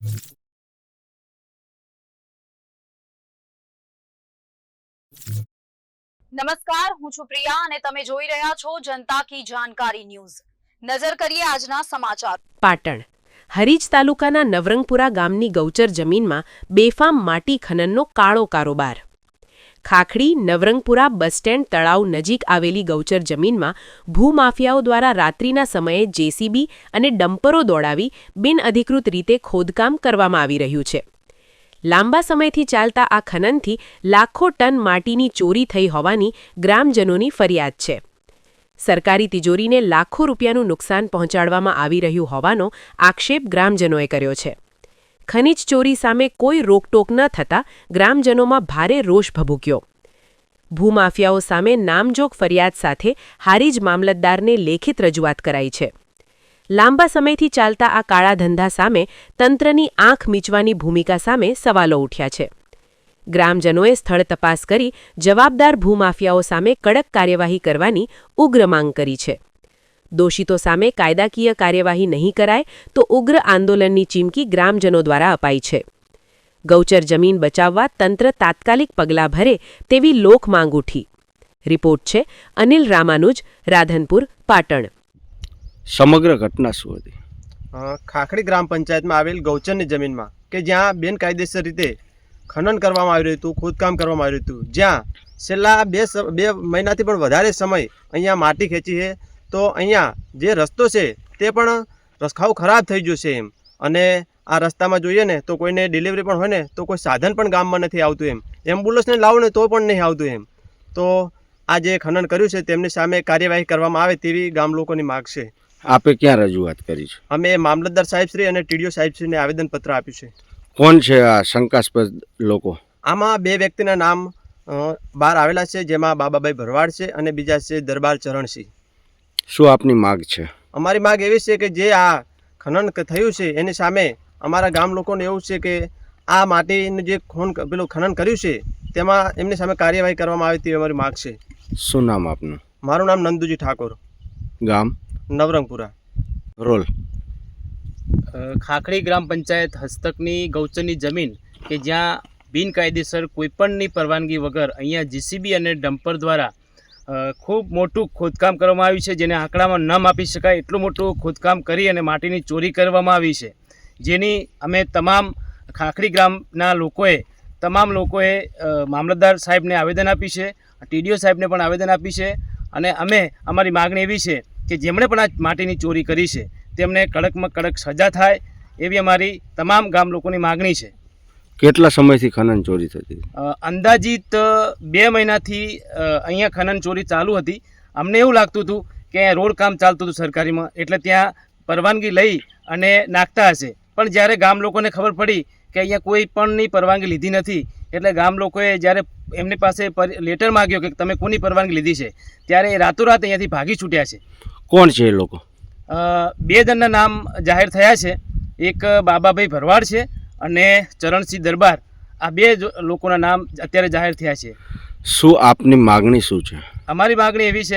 નમસ્કાર, હું છું પ્રિયા અને તમે જોઈ રહ્યા છો જનતા કી જાણકારી ન્યૂઝ। નજર કરીએ આજના સમાચાર। પાટણ હરીજ તાલુકાના નવરંગપુરા ગામની ગૌચર જમીનમાં બેફામ માટી ખનનનો કાળો કારોબાર। ખાખડી નવરંગપુરા બસ સ્ટેન્ડ તળાવ નજીક આવેલી ગૌચર જમીનમાં ભૂમાફિયાઓ દ્વારા રાત્રિના સમયે જેસીબી અને ડમ્પરો દોડાવી બિનઅધિકૃત રીતે ખોદકામ કરવામાં આવી રહ્યું છે। લાંબા સમયથી ચાલતા આ ખનનથી લાખો ટન માટીની ચોરી થઈ હોવાની ગ્રામજનોની ફરિયાદ છે। સરકારી તિજોરીને લાખો રૂપિયાનું નુકસાન પહોંચાડવામાં આવી રહ્યું હોવાનો આક્ષેપ ગ્રામજનોએ કર્યો છે। ખનિજ ચોરી સામે કોઈ રોકટોક ન થતાં ગ્રામજનોમાં ભારે રોષ ભભૂક્યો। ભૂમાફિયાઓ સામે નામજોગ ફરિયાદ સાથે હારીજ મામલતદારને લેખિત રજૂઆત કરાઈ છે। લાંબા સમયથી ચાલતા આ કાળા ધંધા સામે તંત્રની આંખ મીચવાની ભૂમિકા સામે સવાલો ઉઠ્યા છે। ગ્રામજનોએ સ્થળ તપાસ કરી જવાબદાર ભૂમાફિયાઓ સામે કડક કાર્યવાહી કરવાની ઉગ્ર માંગ કરી છે। દોષિતો સામે કાયદાકીય કાર્યવાહી નહીં કરાય તો ઉગ્ર આંદોલનની ચીમકી ગ્રામજનો દ્વારા અપાઈ છે। ગૌચર જમીન બચાવવા તંત્ર તાત્કાલિક પગલાં ભરે તેવી લોક માંગ ઉઠી। રિપોર્ટ છે અનિલ રામાનુજ, રાધનપુર, પાટણ। સમગ્ર ઘટના શું હતી? ખાખડી ગ્રામ પંચાયતમાં આવેલ ગૌચરની જમીનમાં કે જ્યાં બિનકાયદેસર રીતે ખનન કરવામાં આવ્યું હતું, ખોદકામ કરવામાં આવ્યું હતું, જ્યાં છેલ્લા બે મહિનાથી પણ વધારે સમય અહીંયા માટી ખેંચી છે, તો અહીંયા જે રસ્તો છે તે પણ રસ્તાઓ ખરાબ થઈ ગયો છે એમ। અને આ રસ્તામાં જોઈએ ને તો કોઈને ડિલિવરી પણ હોય ને તો કોઈ સાધન પણ ગામમાં નથી આવતું એમ, એમ્બ્યુલન્સને લાવો ને તો પણ નહીં આવતું એમ। તો આ જે ખનન કર્યું છે તેમની સામે કાર્યવાહી કરવામાં આવે તેવી ગામ લોકોની માગ છે। આપે ક્યાં રજૂઆત કરી છે? અમે મામલતદાર સાહેબશ્રી અને ટીડીઓ સાહેબશ્રીને આવેદનપત્ર આપ્યું છે। કોણ છે આ શંકાસ્પદ લોકો? આમાં બે વ્યક્તિના નામ બહાર આવેલા છે, જેમાં બાબાભાઈ ભરવાડ છે અને બીજા છે દરબાર ચરણસિંહ। શું આપની માગ છે? અમારી માગ એવી છે કે જે આ ખનન થયું છે એની સામે અમારા ગામ લોકોને એવું છે કે આ માટીનું જે પેલું ખનન કર્યું છે તેમાં એમની સામે કાર્યવાહી કરવામાં આવે તેવી અમારી માગ છે। શું નામ આપનું? મારું નામ નંદુજી ઠાકોર, ગામ નવરંગપુરા। રોલ ખાખડી ગ્રામ પંચાયત હસ્તકની ગૌચરની જમીન કે જ્યાં બિનકાયદેસર કોઈપણની પરવાનગી વગર અહીંયા જીસીબી અને ડમ્પર દ્વારા ખૂબ મોટું ખોદકામ કરવામાં આવ્યું છે, જેને આંકડામાં ન માપી શકાય એટલું મોટું ખોદકામ કરી અને માટીની ચોરી કરવામાં આવી છે, જેની અમે તમામ ખાખડી ગ્રામના તમામ લોકોએ મામલતદાર સાહેબને આવેદન આપ્યું છે, ટીડીઓ સાહેબને પણ આવેદન આપ્યું છે। અને અમે અમારી માગણી એવી છે કે જેમણે પણ આ માટીની ચોરી કરી છે તેમને કડકમાં કડક સજા થાય એવી અમારી તમામ ગામ લોકોની માગણી છે। કેટલા સમયથી ખનન ચોરી થતી? અંદાજિત 2 મહિનાથી અહીંયા ખનન ચોરી ચાલુ હતી। અમને એવું લાગતું હતું કે અહીંયા રોડ કામ ચાલતું હતું સરકારીમાં, એટલે ત્યાં પરવાનગી લઈ અને નાખતા હશે, પણ જ્યારે ગામ લોકોને ખબર પડી કે અહીંયા કોઈ પણની પરવાનગી લીધી નથી, એટલે ગામ લોકોએ જ્યારે એમની પાસે લેટર માગ્યો કે તમે કોની પરવાનગી લીધી છે, ત્યારે રાતોરાત અહીંયાથી ભાગી છૂટ્યા છે। કોણ છે એ લોકો? 2 જણના નામ જાહેર થયા છે, એક બાબાભાઈ ભરવાડ છે અને ચરણસિંહ દરબાર। આ 2 લોકોના નામ અત્યારે જાહેર થયા છે। શું આપની માગણી શું છે? અમારી માગણી એવી છે